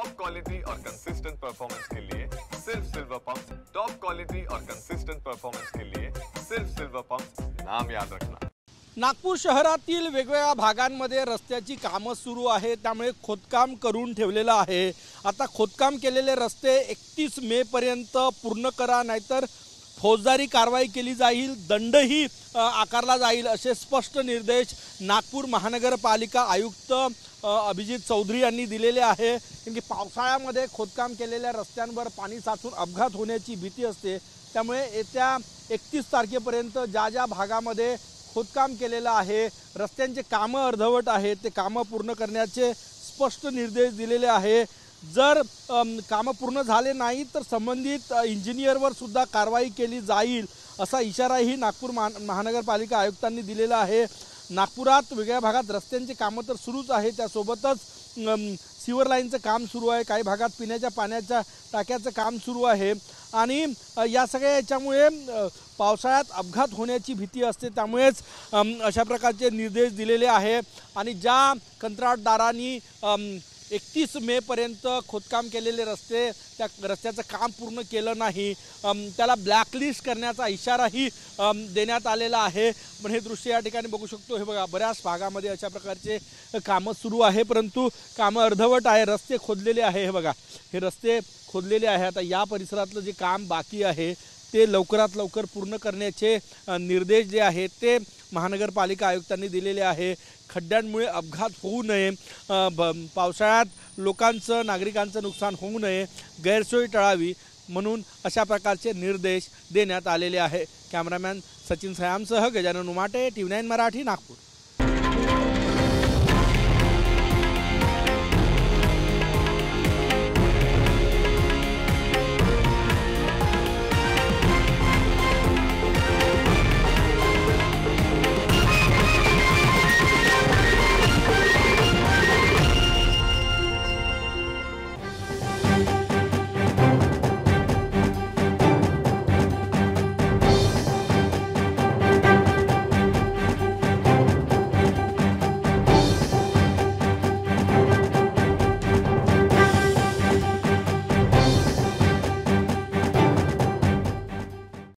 Top quality और consistent performance के लिए सिर्फ सिल्वर पंप। टॉप क्वालिटी और कंसिस्टेंट परफॉर्मेंस के लिए सिर्फ सिल्वर पंप, नाम याद रखना। नागपूर शहरातील वेगवेगळ्या भागांमध्ये रस्त्याची कामं सुरू आहेत, त्यामुळे खोदकाम करून ठेवलेलं आहे। आता खोदकाम केलेले रस्ते 31 मे पर्यंत पूर्ण करा, नाहीतर फौजदारी कारवाई केली जाईल, दंडही आकारला जाईल, असे स्पष्ट निर्देश नागपूर महानगरपालिका आयुक्त अभिजित चौधरी यांनी दिलेले आहे। कारण की पावसाळ्यामध्ये खोदकाम केलेल्या रस्त्यांवर पाणी साचून अपघात होण्याची भीती असते, त्यामुळे येत्या 31 तारखेपर्यंत ज्या ज्या भागामध्ये खोदकाम केलेलं आहे, रस्त्यांचे कामं अर्धवट आहेत, ते कामं पूर्ण करण्याचे स्पष्ट निर्देश दिलेले आहे। जर कामं पूर्ण झाले नाही तर संबंधित इंजिनियरवर सुद्धा कारवाई केली जाईल, असा इशाराही नागपूर महानगरपालिका आयुक्तांनी दिलेला आहे। नागपुरात वेगळ्या भागात रस्त्यांची कामं तर सुरूच आहे, त्यासोबतच सीवर लाईनचं काम सुरू आहे, काही भागात पिण्याच्या पाण्याच्या टाक्याचं काम सुरू आहे आणि या सगळ्या याच्यामुळे पावसाळ्यात अपघात होण्याची भीती असते, त्यामुळेच अशा प्रकारचे निर्देश दिलेले आहे। आणि ज्या कंत्राटदारांनी 31 मे पर्यंत खोदकाम केलेले रस्ते त्या रस्त्याचं काम पूर्ण केलं नाही, त्याला ब्लॅकलिस्ट करण्याचा इशाराही देण्यात आलेला आहे। पण हे दृश्य या ठिकाणी बघू शकतो, हे बघा बऱ्याच भागामध्ये अशा प्रकारचे कामं सुरू आहे, परंतु कामं अर्धवट आहे, रस्ते खोदलेले आहे। हे बघा हे रस्ते खोदलेले आहे। आता या परिसरातलं जे काम बाकी आहे ते लवकरात लवकर पूर्ण करण्याचे निर्देश जे आहेत ते महानगरपालिका आयुक्तांनी दिलेले आहे। खड्ड्यांमुळे अपघात होऊ नये, पावसाळ्यात लोकांचं नागरिकांचं नुकसान होऊ नये, गैरसोय टळावी म्हणून अशा प्रकारचे निर्देश देण्यात आलेले आहे। कॅमेरामॅन सचिन सयामसह गजानन उमाटे, TV9 मराठी, नागपूर।